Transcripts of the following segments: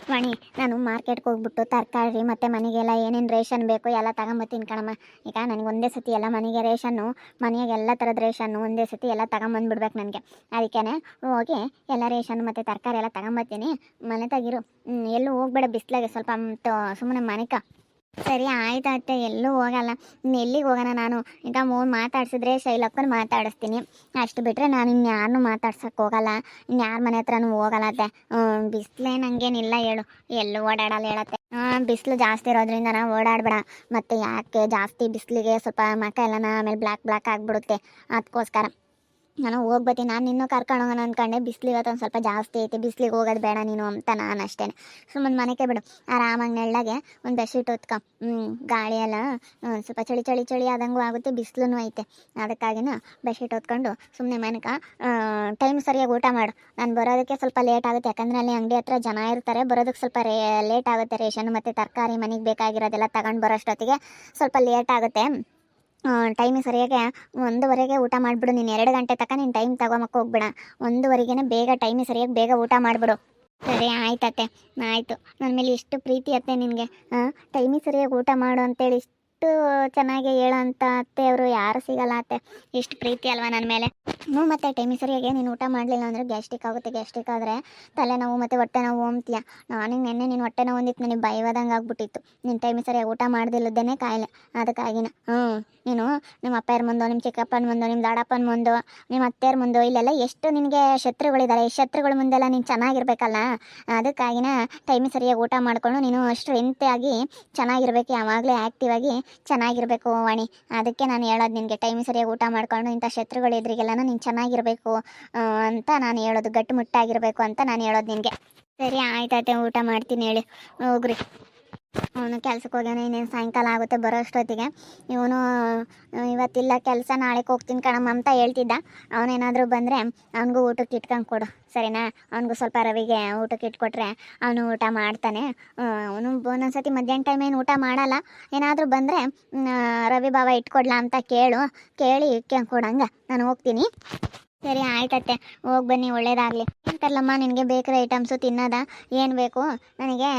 ವಾಣಿ, ನಾನು ಮಾರ್ಕೆಟ್ಗೆ ಹೋಗ್ಬಿಟ್ಟು ತರಕಾರಿ ಮತ್ತು ಮನೆಗೆಲ್ಲ ಏನೇನು ರೇಷನ್ ಬೇಕು ಎಲ್ಲ ತಗೊಂಬತ್ತೀನಿ ಕಣಮ್ಮ. ಈಗ ನನಗೆ ಒಂದೇ ಸತಿ ಎಲ್ಲ ಮನೆಗೆ ರೇಷನ್ನು, ಮನೆಗೆ ಎಲ್ಲ ಥರದ ರೇಷನ್ನು ಒಂದೇ ಸತಿ ಎಲ್ಲ ತಗೊಂಬಂದ್ಬಿಡ್ಬೇಕು ನನಗೆ. ಅದಕ್ಕೇ ಹೋಗಿ ಎಲ್ಲ ರೇಷನ್ ಮತ್ತು ತರಕಾರಿ ಎಲ್ಲ ತಗೊಂಬತ್ತೀನಿ. ಮನೆ ತೆಗಿರು, ಎಲ್ಲೂ ಹೋಗ್ಬೇಡ ಬಿಸ್ಲಾಗೆ, ಸ್ವಲ್ಪ ಸುಮ್ಮನೆ ಮನೆಕ. ಸರಿ ಆಯ್ತು ಅತ್ತೆ, ಎಲ್ಲೂ ಹೋಗಲ್ಲ. ಇನ್ನು ಎಲ್ಲಿಗೆ ಹೋಗೋಣ ನಾನು? ಈಗ ಮಾತಾಡ್ಸಿದ್ರೆ ಶೈಲಕ್ಕನ ಮಾತಾಡಿಸ್ತೀನಿ, ಅಷ್ಟು ಬಿಟ್ಟರೆ ನಾನು ಇನ್ಯಾರನ್ನೂ ಮಾತಾಡ್ಸೋಕ್ಕೆ ಹೋಗಲ್ಲ, ಇನ್ಯಾರ ಮನೆ ಹತ್ರನೂ ಹೋಗಲ್ಲ ಅತ್ತೆ. ಬಿಸಿಲೇ ನನಗೇನಿಲ್ಲ ಹೇಳು, ಎಲ್ಲೂ ಓಡಾಡಲ್ಲ ಹೇಳತ್ತೆ. ಬಿಸಿಲು ಜಾಸ್ತಿ ಇರೋದ್ರಿಂದ ನಾವು ಓಡಾಡಬೇಡ, ಮತ್ತು ಯಾಕೆ ಜಾಸ್ತಿ ಬಿಸಿಲಿಗೆ ಸ್ವಲ್ಪ ಮಕ್ಕ ಎಲ್ಲನ ಆಮೇಲೆ ಬ್ಲ್ಯಾಕ್ ಆಗಿಬಿಡುತ್ತೆ, ಅದಕ್ಕೋಸ್ಕರ ನಾನು ಹೋಗ್ಬತ್ತೀನಿ. ನಾನು ಇನ್ನೂ ಕರ್ಕೊಂಡು ಹೋಗೋಣ ಅಂದ್ಕೊಂಡೆ, ಬಿಸಿಲು ಇವತ್ತು ಒಂದು ಸ್ವಲ್ಪ ಜಾಸ್ತಿ ಐತೆ, ಬಿಸಿಲಿಗೆ ಹೋಗೋದು ಬೇಡ ನೀನು ಅಂತ ನಾನು ಅಷ್ಟೇ. ಸುಮ್ಮನೆ ಮನೆಗೆ ಬಿಡು, ಆರಾಮಾಗಿ ನೆಳ್ಳಗೆ ಒಂದು ಬೆಡ್ಶೀಟ್ ಹೊತ್ಕೊ. ಗಾಳಿ ಎಲ್ಲ ಸ್ವಲ್ಪ ಚಳಿ ಚಳಿ ಚಳಿ ಆದಂಗೂ ಆಗುತ್ತೆ, ಬಿಸಿಲು ಐತೆ. ಅದಕ್ಕಾಗಿನ ಬೆಡ್ಶೀಟ್ ಹೊತ್ಕೊಂಡು ಸುಮ್ಮನೆ ಮನೆಗೆ ಟೈಮ್ ಸರಿಯಾಗಿ ಊಟ ಮಾಡು. ನಾನು ಬರೋದಕ್ಕೆ ಸ್ವಲ್ಪ ಲೇಟ್ ಆಗುತ್ತೆ, ಯಾಕಂದರೆ ಅಲ್ಲಿ ಅಂಗಡಿ ಹತ್ರ ಜನ ಇರ್ತಾರೆ, ಬರೋದಕ್ಕೆ ಸ್ವಲ್ಪ ಲೇಟ್ ಆಗುತ್ತೆ. ರೇಷನ್ ಮತ್ತು ತರಕಾರಿ ಮನೆಗೆ ಬೇಕಾಗಿರೋದೆಲ್ಲ ತಗೊಂಡು ಬರೋಷ್ಟೊತ್ತಿಗೆ ಸ್ವಲ್ಪ ಲೇಟ್ ಆಗುತ್ತೆ. ಟೈಮಿಗೆ ಸರಿಯಾಗಿ 1:15ಗೆ ಊಟ ಮಾಡಿಬಿಡು. ನೀನು 2 ಗಂಟೆ ತನಕ ನೀನು ಟೈಮ್ ತಗೊಂಬಕ್ಕೆ ಹೋಗ್ಬೇಡ, 1:15ಗೆ ಬೇಗ ಟೈಮಿಗೆ ಸರಿಯಾಗಿ ಬೇಗ ಊಟ ಮಾಡಿಬಿಡು. ಸರಿ ಆಯ್ತತ್ತೆ, ಆಯಿತು. ನನ್ನ ಮೇಲೆ ಎಷ್ಟು ಪ್ರೀತಿ ಅತ್ತೆ ನಿನಗೆ. ಟೈಮಿಗೆ ಸರಿಯಾಗಿ ಊಟ ಮಾಡು ಅಂತೇಳಿ ಇಷ್ಟು ಚೆನ್ನಾಗಿ ಹೇಳೋ ಅಂಥ ಅತ್ತೆ ಅವರು ಯಾರು ಸಿಗಲ್ಲ ಅತ್ತೆ. ಎಷ್ಟು ಪ್ರೀತಿ ಅಲ್ವಾ ನನ್ನ ಮೇಲೆ. ಮತ್ತು ಟೈಮಿಗೆ ಸರಿಯಾಗಿ ನೀನು ಊಟ ಮಾಡಲಿಲ್ಲ ಅಂದರೆ ಗ್ಯಾಸ್ಟ್ರಿಕ್ ಆಗುತ್ತೆ. ಗ್ಯಾಸ್ಟ್ರಿಕ್ ಆದರೆ ತಲೆನೋವು ಮತ್ತು ಹೊಟ್ಟೆ ನೋವು ಅಂತೀಯ. ನನಗೆ ನೆನ್ನೆ ನೀನು ಹೊಟ್ಟೆ ನೋವು ಅಂದಿತ್ತು, ನನಗೆ ಭಯವಾದಂಗೆ ಆಗ್ಬಿಟ್ಟಿತ್ತು. ನೀನು ಟೈಮಿಗೆ ಸರಿಯಾಗಿ ಊಟ ಮಾಡ್ದಿಲ್ಲದೇನೆ ಕಾಯಿಲೆ. ಅದಕ್ಕಾಗಿನ ನೀನು ನಿಮ್ಮ ಅಪ್ಪಯ್ಯರ ಮುಂದೆ, ನಿಮ್ಮ ಚಿಕ್ಕಪ್ಪನ ಮುಂದೆ, ನಿಮ್ಮ ದೊಡ್ಡಪ್ಪನ ಮುಂದೆ, ನಿಮ್ಮ ಅತ್ತೆಯರ ಮುಂದೆ, ಇಲ್ಲೆಲ್ಲ ಎಷ್ಟು ನಿನಗೆ ಶತ್ರುಗಳಿದ್ದಾರೆ. ಈ ಶತ್ರುಗಳ ಮುಂದೆಲ್ಲ ನೀನು ಚೆನ್ನಾಗಿರ್ಬೇಕಲ್ಲ. ಅದಕ್ಕಾಗಿನ ಟೈಮಿಗೆ ಸರಿಯಾಗಿ ಊಟ ಮಾಡಿಕೊಂಡು ನೀನು ಸ್ಟ್ರೆಂತ್ ಆಗಿ ಚೆನ್ನಾಗಿರ್ಬೇಕು, ಯಾವಾಗಲೇ ಆ್ಯಕ್ಟಿವ್ ಆಗಿ ಚೆನ್ನಾಗಿರಬೇಕು ವಾಣಿ. ಅದಕ್ಕೆ ನಾನು ಹೇಳೋದು ನಿನಗೆ, ಟೈಮಿಗೆ ಸರಿಯಾಗಿ ಊಟ ಮಾಡಿಕೊಂಡು ಇಂಥ ಶತ್ರುಗಳಿದ್ರಿಗೆಲ್ಲನೂ ನೀನು ಚೆನ್ನಾಗಿರಬೇಕು ಅಂತ ನಾನು ಹೇಳೋದು, ಗಟ್ಟಿಮುಟ್ಟಾಗಿರಬೇಕು ಅಂತ ನಾನು ಹೇಳೋದು ನಿನಗೆ. ಸರಿ ಆಯ್ತಾಯ್ತು, ಊಟ ಮಾಡ್ತೀನಿ ಹೇಳಿ ಹೋಗ್ರಿ. ಅವನು ಕೆಲ್ಸಕ್ಕೆ ಹೋಗ್ಯಾನೆ, ಇನ್ನೇನು ಸಾಯಂಕಾಲ ಆಗುತ್ತೆ ಬರೋ ಅಷ್ಟೊತ್ತಿಗೆ. ಇವನು ಇವತ್ತಿಲ್ಲ ಕೆಲಸ, ನಾಳೆಗೆ ಹೋಗ್ತೀನಿ ಕಣಮ್ಮ ಅಂತ ಹೇಳ್ತಿದ್ದ. ಅವನೇನಾದರೂ ಬಂದರೆ ಅವನಿಗೂ ಊಟಕ್ಕೆ ಇಟ್ಕೊಂಡು ಕೊಡು, ಸರಿನಾ? ಅವನಿಗೂ ಸ್ವಲ್ಪ ರವಿಗೆ ಊಟಕ್ಕೆ ಇಟ್ಕೊಟ್ರೆ ಅವನು ಊಟ ಮಾಡ್ತಾನೆ. ಅವನು ಒಂದೊಂದ್ಸತಿ ಮಧ್ಯಾಹ್ನ ಟೈಮ್ ಏನು ಊಟ ಮಾಡಲ್ಲ. ಏನಾದರೂ ಬಂದರೆ ರವಿ ಬಾವ ಇಟ್ಕೊಡ್ಲಾ ಅಂತ ಕೇಳಿ ಕೊಡಂಗೆ ನಾನು ಹೋಗ್ತೀನಿ. ಸರಿ ಆಯ್ತತ್ತೆ, ಹೋಗಿ ಬನ್ನಿ, ಒಳ್ಳೇದಾಗಲಿ. ಎಂತಲ್ಲಮ್ಮ ನಿನಗೆ ಬೇಕರಿ ಐಟಮ್ಸು ತಿನ್ನೋದ? ಏನು ಬೇಕು ನನಗೆ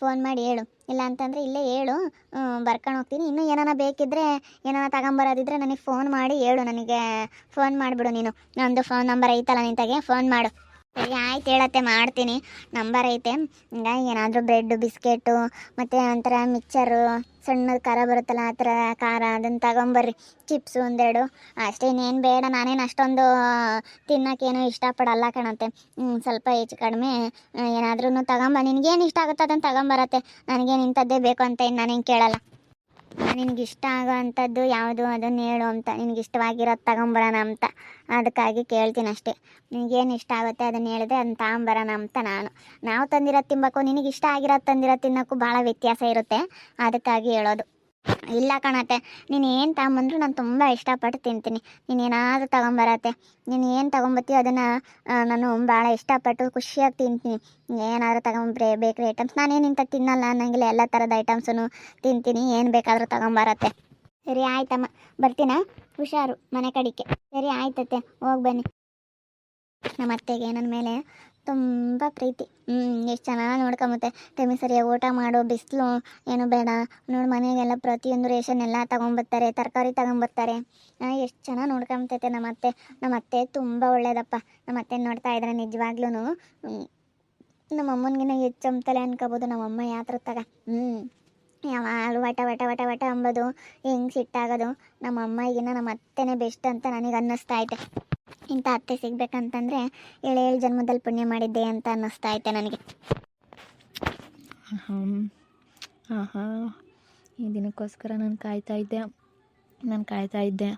ಫೋನ್ ಮಾಡಿ ಹೇಳು, ಇಲ್ಲ ಅಂತಂದರೆ ಇಲ್ಲೇ ಹೇಳು, ಬರ್ಕೊಂಡು ಹೋಗ್ತೀನಿ. ಇನ್ನೂ ಏನಾನ ಬೇಕಿದ್ದರೆ, ಏನಾನ ತಗೊಂಬರೋದಿದ್ರೆ ನನಗೆ ಫೋನ್ ಮಾಡಿ ಹೇಳು. ನನಗೆ ಫೋನ್ ಮಾಡಿಬಿಡು ನೀನು, ನಂದು ಫೋನ್ ನಂಬರ್ ಐತಲ್ಲ ನಿಂತಾಗೆ, ಫೋನ್ ಮಾಡು. ಸರಿ ಆಯ್ತು ಹೇಳತ್ತೆ, ಮಾಡ್ತೀನಿ. ನಂಬರ್ ಐತೆ. ಹಿಂಗಾಗಿ ಏನಾದರೂ ಬ್ರೆಡ್ಡು, ಬಿಸ್ಕೆಟು ಮತ್ತು ಒಂಥರ ಮಿಕ್ಚರು, ಸಣ್ಣದು ಖಾರ ಬರುತ್ತಲ್ಲ ಆ ಥರ ಖಾರ, ಅದನ್ನು ತಗೊಂಬರ್ರಿ. ಚಿಪ್ಸು ಒಂದೆರಡು ಅಷ್ಟೇ, ಇನ್ನೇನು ಬೇಡ. ನಾನೇನು ಅಷ್ಟೊಂದು ತಿನ್ನೋಕ್ಕೇನು ಇಷ್ಟಪಡಲ್ಲ ಕಣತ್ತೆ. ಸ್ವಲ್ಪ ಹೆಚ್ಚು ಕಡಿಮೆ ಏನಾದ್ರೂ ತಗೊಂಬ, ನಿನಗೇನು ಇಷ್ಟ ಆಗುತ್ತೋ ಅದನ್ನು ತಗೊಂಬರತ್ತೆ. ನನಗೇನು ಇಂಥದ್ದೇ ಬೇಕು ಅಂತ ಇನ್ನು ನಾನೇನು ಕೇಳಲ್ಲ. ನಿನಗಿಷ್ಟ ಆಗೋ ಅಂಥದ್ದು ಯಾವುದು ಅದನ್ನು ಹೇಳು ಅಂತ, ನಿನಗಿಷ್ಟವಾಗಿರೋದು ತಗೊಂಬರೋಣ ಅಂತ, ಅದಕ್ಕಾಗಿ ಕೇಳ್ತೀನಿ ಅಷ್ಟೇ. ನಿನಗೇನು ಇಷ್ಟ ಆಗುತ್ತೆ ಅದನ್ನು ಹೇಳಿದ್ರೆ ಅದನ್ನು ತಗೊಂಬರೋಣ ಅಂತ ನಾವು ತಂದಿರೋದು ತಿನ್ನಬೇಕು, ನಿನಗಿಷ್ಟ ಆಗಿರೋದು ತಂದಿರೋದು ತಿನ್ನೋಕ್ಕೂ ಭಾಳ ವ್ಯತ್ಯಾಸ ಇರುತ್ತೆ. ಅದಕ್ಕಾಗಿ ಹೇಳೋದು. ಇಲ್ಲ ಕಣತ್ತೆ, ನೀನು ಏನು ತಗೊಂಬಂದ್ರು ನಾನು ತುಂಬ ಇಷ್ಟಪಟ್ಟು ತಿಂತೀನಿ. ನೀನೇನಾದರೂ ತಗೊಂಬರತ್ತೆ, ನೀನು ಏನು ತಗೊಂಬತ್ತೀಯೋ ಅದನ್ನು ನಾನು ಭಾಳ ಇಷ್ಟಪಟ್ಟು ಖುಷಿಯಾಗಿ ತಿಂತೀನಿ. ಏನಾದರೂ ತಗೊಂಬ್ರೆ ಬೇಕ್ರಿ ಐಟಮ್ಸ್, ನಾನೇನು ಇಂಥ ತಿನ್ನಲ್ಲ ಅನ್ನಂಗಿಲ್ಲ, ಎಲ್ಲ ಥರದ ಐಟಮ್ಸನ್ನು ತಿಂತೀನಿ. ಏನು ಬೇಕಾದರೂ ತಗೊಂಬರತ್ತೆ. ಸರಿ ಆಯ್ತಮ್ಮ, ಬರ್ತೀನಾ? ಹುಷಾರು ಮನೆ ಕಡಿಕೆ. ಸರಿ ಆಯ್ತತ್ತೆ, ಹೋಗಿ ಬನ್ನಿ. ನಮ್ಮ ಅತ್ತೆಗೆ ನನ್ನ ಮೇಲೆ ತುಂಬ ಪ್ರೀತಿ. ಎಷ್ಟು ಚೆನ್ನಾಗಿ ನೋಡ್ಕೊಂಬತ್ತೆ. ಟೈಮಿಗೆ ಸರಿಯಾಗಿ ಊಟ ಮಾಡು, ಬಿಸಿಲು ಏನು ಬೇಡ ನೋಡಿ, ಮನೆಗೆಲ್ಲ ಪ್ರತಿಯೊಂದು ರೇಷನ್ ಎಲ್ಲ ತಗೊಂಬರ್ತಾರೆ, ತರಕಾರಿ ತಗೊಂಬರ್ತಾರೆ. ಎಷ್ಟು ಚೆನ್ನಾಗಿ ನೋಡ್ಕೊಂಬತ್ತೈತೆ ನಮ್ಮ ಅತ್ತೆ ತುಂಬ ಒಳ್ಳೇದಪ್ಪ. ನಮ್ಮ ಅತ್ತೆ ನೋಡ್ತಾ ಇದ್ರೆ ನಿಜವಾಗ್ಲೂ ನಮ್ಮ ಅಮ್ಮನಿಗಿನ ಹೆಚ್ಚು ಅಂಬತಲೆ ಅನ್ಕೋಬೋದು. ನಮ್ಮಮ್ಮ ಯಾತ್ರ ತಗ ಯಾವಾಗಲೂ ವಟ ಅಂಬೋದು, ಹೆಂಗೆ ಸಿಟ್ಟಾಗೋದು. ನಮ್ಮ ಅಮ್ಮಗಿನ ನಮ್ಮ ಅತ್ತೆನೇ ಬೆಸ್ಟ್ ಅಂತ ನನಗೆ ಅನ್ನಿಸ್ತಾ ಐತೆ. ಇಂಥ ಅತ್ತೆ ಸಿಗ್ಬೇಕಂತಂದರೆ 7 ಜನ್ಮದಲ್ಲಿ ಪುಣ್ಯ ಮಾಡಿದ್ದೆ ಅಂತ ಅನ್ನಿಸ್ತಾ ಐತೆ ನನಗೆ. ಈ ದಿನಕ್ಕೋಸ್ಕರ ನಾನು ಕಾಯ್ತಾ ಇದ್ದೆ.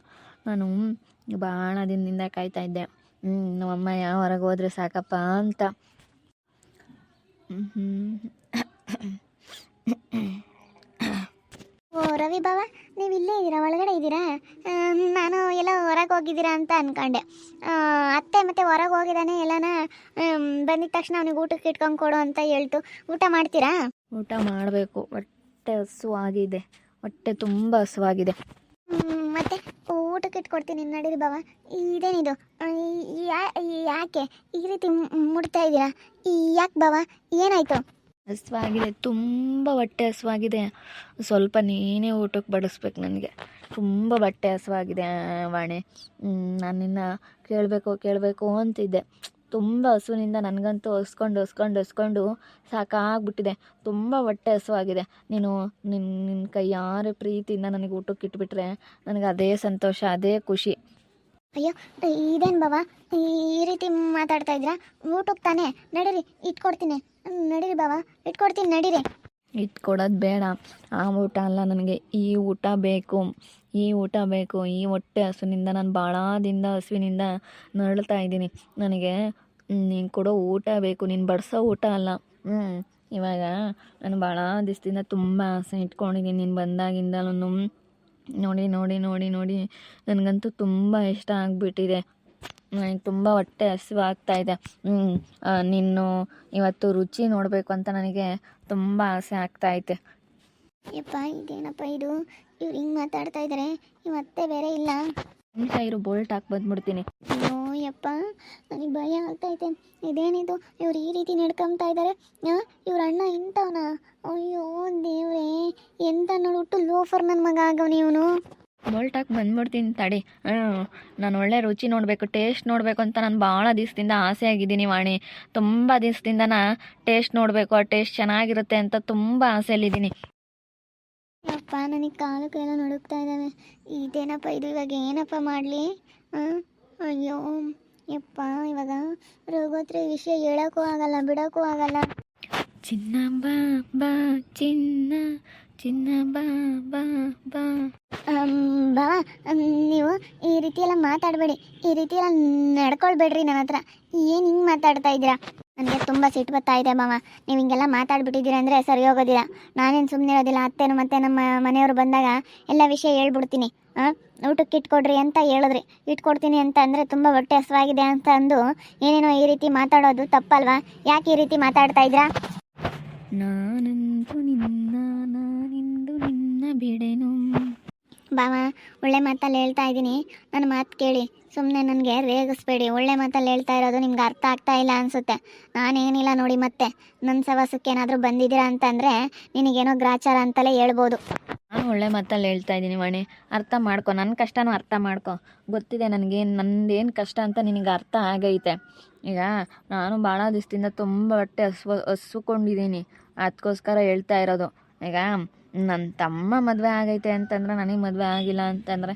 ನಾನು ಭಾಳ ದಿನದಿಂದ ಕಾಯ್ತಾ ಇದ್ದೆ. ನಮ್ಮಮ್ಮ ಯಾವ ಹೊರಗೆ ಹೋದರೆ ಸಾಕಪ್ಪ ಅಂತ. ಓ ರವಿ ಬಾವ, ನೀವು ಇಲ್ಲೇ ಇದ್ದೀರಾ? ಒಳಗಡೆ ಇದ್ದೀರಾ? ನಾನು ಎಲ್ಲ ಹೊರಗೆ ಹೋಗಿದ್ದೀರಾ ಅಂತ ಅಂದ್ಕೊಂಡೆ. ಅತ್ತೆ ಮತ್ತೆ ಹೊರಗೆ ಹೋಗಿದ್ದಾನೆ, ಎಲ್ಲನ ಬಂದಿದ ತಕ್ಷಣ ಅವನಿಗೆ ಊಟಕ್ಕೆ ಇಟ್ಕೊಂಡು ಕೊಡು ಅಂತ ಹೇಳ್ತು. ಊಟ ಮಾಡ್ತೀರಾ? ಊಟ ಮಾಡಬೇಕು, ಹೊಟ್ಟೆ ತುಂಬ ಹಸುವಾಗಿದೆ. ಮತ್ತೆ ಊಟಕ್ಕೆ ಇಟ್ಕೊಡ್ತೀನಿ, ನಡೀರಿ ಬಾವ. ಇದೇನಿದು? ಯಾಕೆ ಈ ರೀತಿ ಮುಡ್ತಾ ಇದ್ದೀರಾ? ಯಾಕೆ ಬಾವ, ಏನಾಯಿತು? ಹಸುವಾಗಿದೆ, ತುಂಬ ಹೊಟ್ಟೆ ಹಸುವಾಗಿದೆ. ಸ್ವಲ್ಪ ನೀನೇ ಊಟಕ್ಕೆ ಬಡಿಸ್ಬೇಕು ನನಗೆ. ತುಂಬ ಹೊಟ್ಟೆ ಹಸುವಾಗಿದೆ ವಾಣಿ. ನಾನು ನಿನ್ನ ಕೇಳಬೇಕು ಅಂತಿದ್ದೆ. ತುಂಬ ಹಸುವಿನಿಂದ ನನಗಂತೂ ಹಸ್ಕೊಂಡು ಸಾಕಾಗ್ಬಿಟ್ಟಿದೆ. ತುಂಬ ಹೊಟ್ಟೆ ಹಸುವಾಗಿದೆ. ನಿನ್ನ ಕೈಯಾರೆ ಪ್ರೀತಿಯಿಂದ ನನಗೆ ಊಟಕ್ಕೆ ಇಟ್ಬಿಟ್ರೆ ನನಗೆ ಅದೇ ಸಂತೋಷ, ಅದೇ ಖುಷಿ. ಅಯ್ಯೋ ಇದೇನು ಬಾವ ಈ ರೀತಿ ಮಾತಾಡ್ತಾ ಇದ್ದೀರಾ? ಊಟಕ್ಕೆ ತಾನೇ, ನಡೀರಿ ಇಟ್ಕೊಡ್ತೀನಿ. ನಡೀರಿ ಬಾವ, ಇಟ್ಕೊಡ್ತೀನಿ, ನಡೀರಿ. ಇಟ್ಕೊಡೋದು ಬೇಡ, ಆ ಊಟ ಅಲ್ಲ ನನಗೆ. ಈ ಊಟ ಬೇಕು. ಈ ಹೊಟ್ಟೆ ಹಸುವಿನಿಂದ ನಾನು ಭಾಳ ದಿನದ ಹಸುವಿನಿಂದ ನರಳ್ತಾ ಇದ್ದೀನಿ. ನನಗೆ ನೀನು ಕೊಡೋ ಊಟ ಬೇಕು, ನೀನು ಬಡಿಸೋ ಊಟ ಅಲ್ಲ. ಇವಾಗ ನಾನು ಭಾಳ ದಿವಸದಿಂದ ತುಂಬ ಆಸೆ ಇಟ್ಕೊಂಡಿದ್ದೀನಿ. ನೀನು ಬಂದಾಗಿಂದಲೂ ನೋಡಿ ನನಗಂತೂ ತುಂಬ ಇಷ್ಟ ಆಗಿಬಿಟ್ಟಿದೆ. ನನಗೆ ತುಂಬ ಹೊಟ್ಟೆ ಹಸಿವಾಗ್ತಾಯಿದೆ. ನೀನು ಇವತ್ತು ರುಚಿ ನೋಡಬೇಕು ಅಂತ ನನಗೆ ತುಂಬ ಆಸೆ ಆಗ್ತಾಯಿದೆ. ಯಪ್ಪ ಇದೇನಪ್ಪ ಇದು, ಇವ್ರು ಹಿಂಗೆ ಮಾತಾಡ್ತಾ ಇದ್ದಾರೆ. ಇವತ್ತೇ ಬೇರೆ ಇಲ್ಲ. ನಿಮಿಷ ಇರು, ಬೋಲ್ಟ್ ಹಾಕಿ ಬಂದ್ಬಿಡ್ತೀನಿ. ಅಯ್ಯೋ ಯಪ್ಪ, ನನಗೆ ಭಯ ಆಗ್ತೈತೆ. ಇದೇನಿದು, ಇವ್ರು ಈ ರೀತಿ ನಡ್ಕೊಂತಾ ಇದ್ದಾರೆ? ಇವ್ರ ಅಣ್ಣ ಇಂಥವನ? ಅಯ್ಯೋ ದೇವ್ರೇ, ಎಂತ ನೋಡ್ಬಿಟ್ಟು ಲೋಫರ್ ನನ್ನ ಮಗ ಆಗವನು ಇವನು. ಬೋಲ್ಟ್ ಹಾಕಿ ಬಂದ್ಬಿಡ್ತೀನಿ ತಡಿ. ನಾನು ಒಳ್ಳೆ ರುಚಿ ನೋಡಬೇಕು, ಟೇಸ್ಟ್ ನೋಡಬೇಕು ಅಂತ ನಾನು ಭಾಳ ದಿವಸದಿಂದ ಆಸೆ ಆಗಿದ್ದೀನಿ ವಾಣಿ. ತುಂಬ ದಿವಸದಿಂದ ಟೇಸ್ಟ್ ನೋಡಬೇಕು, ಆ ಟೇಸ್ಟ್ ಚೆನ್ನಾಗಿರುತ್ತೆ ಅಂತ ತುಂಬ ಆಸೆಯಲ್ಲಿದ್ದೀನಿ. ಯಪ್ಪ ನನಗೆ ಕಾಲು ಕೈಲ ನಡುಕ್ತಾ ಇದ್ದಾವೆ. ಇದೇನಪ್ಪ ಇದು, ಇವಾಗ ಏನಪ್ಪ ಮಾಡಲಿ? ಅಯ್ಯೋ ಯಪ್ಪ, ಇವಾಗ ರೋಗೋತ್ರ ವಿಷಯ ಹೇಳೋಕ್ಕೂ ಆಗಲ್ಲ, ಬಿಡೋಕ್ಕೂ ಆಗಲ್ಲ. ಚಿನ್ನ ಬಾ ಬಾ ಚಿನ್ನ ಬಾ ಬಾ ಬಾ. ಬಾವ, ನೀವು ಈ ರೀತಿ ಎಲ್ಲ ಮಾತಾಡಬೇಡಿ, ಈ ರೀತಿ ಎಲ್ಲ ನಡ್ಕೊಳ್ಬೇಡ್ರಿ ನನ್ನ ಹತ್ರ. ಏನು ಹಿಂಗೆ ಮಾತಾಡ್ತಾ ಇದ್ದೀರಾ? ನನಗೆ ತುಂಬ ಸಿಟ್ಟು ಬರ್ತಾ ಇದೆ ಬಾವ. ನೀವು ಹಿಂಗೆಲ್ಲ ಮಾತಾಡ್ಬಿಟ್ಟಿದ್ದೀರಿ ಅಂದರೆ ಸರಿ ಹೋಗೋದಿಲ್ಲ. ನಾನೇನು ಸುಮ್ಮನೆ ಇರೋದಿಲ್ಲ. ಅತ್ತೇನು ಮತ್ತು ನಮ್ಮ ಮನೆಯವರು ಬಂದಾಗ ಎಲ್ಲ ವಿಷಯ ಹೇಳ್ಬಿಡ್ತೀನಿ. ಊಟಕ್ಕೆ ಇಟ್ಕೊಡ್ರಿ ಅಂತ ಹೇಳಿದ್ರಿ, ಇಟ್ಕೊಡ್ತೀನಿ ಅಂತ ಅಂದರೆ ತುಂಬ ಹೊಟ್ಟೆ ಹಸುವಾಗಿದೆ ಅಂತ ಅಂದು ಏನೇನೋ ಈ ರೀತಿ ಮಾತಾಡೋದು ತಪ್ಪಲ್ವಾ? ಯಾಕೆ ಈ ರೀತಿ ಮಾತಾಡ್ತಾ ಇದ್ದೀರಾ? ನಾನಿಂದು ನಿನ್ನ ಬಿಡೆನು. ಬಾವ, ಒಳ್ಳೆ ಮಾತಲ್ಲಿ ಹೇಳ್ತಾ ಇದ್ದೀನಿ, ನನ್ನ ಮಾತು ಕೇಳಿ. ಸುಮ್ಮನೆ ನನಗೆ ರೇಗಿಸ್ಬೇಡಿ. ಒಳ್ಳೆ ಮಾತಲ್ಲಿ ಹೇಳ್ತಾ ಇರೋದು ನಿಮ್ಗೆ ಅರ್ಥ ಆಗ್ತಾ ಇಲ್ಲ ಅನಿಸುತ್ತೆ. ನಾನೇನಿಲ್ಲ ನೋಡಿ, ಮತ್ತೆ ನನ್ನ ಸವಾಸಕ್ಕೆ ಏನಾದರೂ ಬಂದಿದ್ದೀರಾ ಅಂತಂದರೆ ನಿನಗೇನೋ ಗ್ರಾಚಾರ ಅಂತಲೇ ಹೇಳ್ಬೋದು. ನಾನು ಒಳ್ಳೆ ಮಾತಲ್ಲಿ ಹೇಳ್ತಾ ಇದ್ದೀನಿ ವಾಣಿ, ಅರ್ಥ ಮಾಡ್ಕೊ. ನನ್ನ ಕಷ್ಟನೂ ಅರ್ಥ ಮಾಡ್ಕೊ. ಗೊತ್ತಿದೆ ನನಗೆ ನಂದೇನು ಕಷ್ಟ ಅಂತ ನಿನಗೆ ಅರ್ಥ ಆಗೈತೆ. ಈಗ ನಾನು ಭಾಳ ದಿವಸದಿಂದ ತುಂಬ ಹೊಟ್ಟೆ ಹಸ್ಕೊಂಡಿದ್ದೀನಿ. ಅದಕ್ಕೋಸ್ಕರ ಹೇಳ್ತಾ ಇರೋದು. ಈಗ ನನ್ನ ತಮ್ಮ ಮದುವೆ ಆಗೈತೆ ಅಂತಂದ್ರೆ, ನನಗೆ ಮದುವೆ ಆಗಿಲ್ಲ ಅಂತಂದರೆ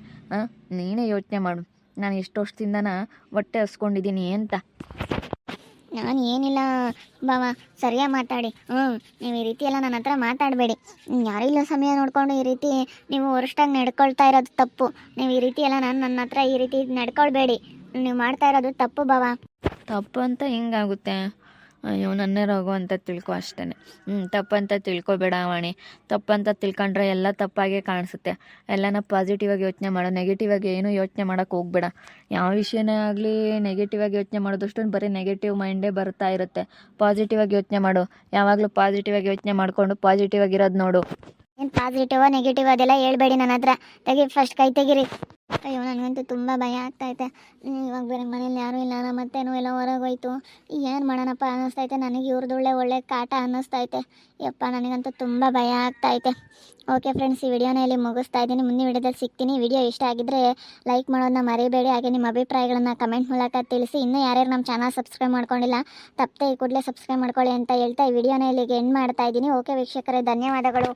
ನೀನೇ ಯೋಚನೆ ಮಾಡು, ನಾನು ಎಷ್ಟು ವರ್ಷದಿಂದ ಹೊಟ್ಟೆ ಹಸ್ಕೊಂಡಿದ್ದೀನಿ ಅಂತ. ನಾನು ಏನಿಲ್ಲ ಬಾವ, ಸರಿಯಾಗಿ ಮಾತಾಡಿ. ನೀವು ಈ ರೀತಿ ಎಲ್ಲ ನನ್ನ ಹತ್ರ ಮಾತಾಡಬೇಡಿ. ಯಾರಿಲ್ಲ ಸಮಯ ನೋಡಿಕೊಂಡು ಈ ರೀತಿ ನೀವು ವರ್ಷಾಗಿ ನಡ್ಕೊಳ್ತಾ ಇರೋದು ತಪ್ಪು. ನೀವು ಈ ರೀತಿ ಎಲ್ಲ ನನ್ನ ಹತ್ರ ಈ ರೀತಿ ನಡ್ಕೊಳ್ಬೇಡಿ. ನೀವು ಮಾಡ್ತಾ ಇರೋದು ತಪ್ಪು ಬಾವ. ತಪ್ಪು ಅಂತ ಹಿಂಗಾಗುತ್ತೆ? ಅಯ್ಯೋ, ನನ್ನೇ ರೋಗ ಅಂತ ತಿಳ್ಕೊ ಅಷ್ಟೇ. ತಪ್ಪಂತ ತಿಳ್ಕೊಬೇಡ ವಾಣಿ. ತಪ್ಪಂತ ತಿಳ್ಕೊಂಡ್ರೆ ಎಲ್ಲ ತಪ್ಪಾಗೇ ಕಾಣಿಸುತ್ತೆ. ಎಲ್ಲನ ಪಾಸಿಟಿವ್ ಆಗಿ ಯೋಚನೆ ಮಾಡು, ನೆಗೆಟಿವ್ ಆಗಿ ಏನೂ ಯೋಚನೆ ಮಾಡೋಕ್ಕೆ ಹೋಗ್ಬೇಡ. ಯಾವ ವಿಷಯನೇ ಆಗಲಿ ನೆಗೆಟಿವ್ ಆಗಿ ಯೋಚನೆ ಮಾಡೋದಷ್ಟು ಬರೀ ನೆಗೆಟಿವ್ ಮೈಂಡೇ ಬರ್ತಾ ಇರುತ್ತೆ. ಪಾಸಿಟಿವ್ ಆಗಿ ಯೋಚನೆ ಮಾಡು. ಯಾವಾಗಲೂ ಪಾಸಿಟಿವ್ ಆಗಿ ಯೋಚನೆ ಮಾಡಿಕೊಂಡು ಪಾಸಿಟಿವ್ ಆಗಿರೋದು ನೋಡು. ಏನು ಪಾಸಿಟಿವ್ ನೆಗೆಟಿವ್ ಅದೆಲ್ಲ ಹೇಳ್ಬೇಡಿ ನನ್ನ ಹತ್ರ. ಫಸ್ಟ್ ಕೈ ತೆಗೀರಿ. ಅಯ್ಯೋ, ನನಗಂತೂ ತುಂಬ ಭಯ ಆಗ್ತೈತೆ. ಇವಾಗ ಬೇರೆ ಮನೇಲಿ ಯಾರೂ ಇಲ್ಲ, ಮತ್ತೇನೋ ಎಲ್ಲ ಹೊರಗೆ ಹೋಯ್ತು. ಏನು ಮಾಡೋಣಪ್ಪ ಅನ್ನಿಸ್ತೈತೆ ನನಗೆ. ಇವ್ರದ್ದು ಒಳ್ಳೆ ಕಾಟ ಅನ್ನಿಸ್ತೈತೆ. ಯಪ್ಪ, ನನಗಂತೂ ತುಂಬ ಭಯ ಆಗ್ತೈತೆ. ಓಕೆ ಫ್ರೆಂಡ್ಸ್, ಈ ವಿಡಿಯೋನ ಇಲ್ಲಿ ಮುಗಿಸ್ತಾ ಇದ್ದೀನಿ. ಮುಂದಿನ ವಿಡಿಯೋದಲ್ಲಿ ಸಿಗ್ತೀನಿ. ವಿಡಿಯೋ ಇಷ್ಟ ಆಗಿದ್ದರೆ ಲೈಕ್ ಮಾಡೋದನ್ನ ಮರಿಬೇಡಿ. ಹಾಗೆ ನಿಮ್ಮ ಅಭಿಪ್ರಾಯಗಳನ್ನು ಕಮೆಂಟ್ ಮೂಲಕ ತಿಳಿಸಿ. ಇನ್ನೂ ಯಾರ್ಯಾರು ನಮ್ಮ ಚಾನಲ್ ಸಬ್ಸ್ಕ್ರೈಬ್ ಮಾಡ್ಕೊಂಡಿಲ್ಲ, ತಪ್ಪದೆ ಈ ಕೂಡಲೇ ಸಬ್ಸ್ಕ್ರೈಬ್ ಮಾಡ್ಕೊಳ್ಳಿ ಅಂತ ಹೇಳ್ತಾ ಈ ವಿಡಿಯೋನ ಇಲ್ಲಿಗೆ ಎಂಡ್ ಮಾಡ್ತಾ ಇದ್ದೀನಿ. ಓಕೆ ವೀಕ್ಷಕರೇ, ಧನ್ಯವಾದಗಳು.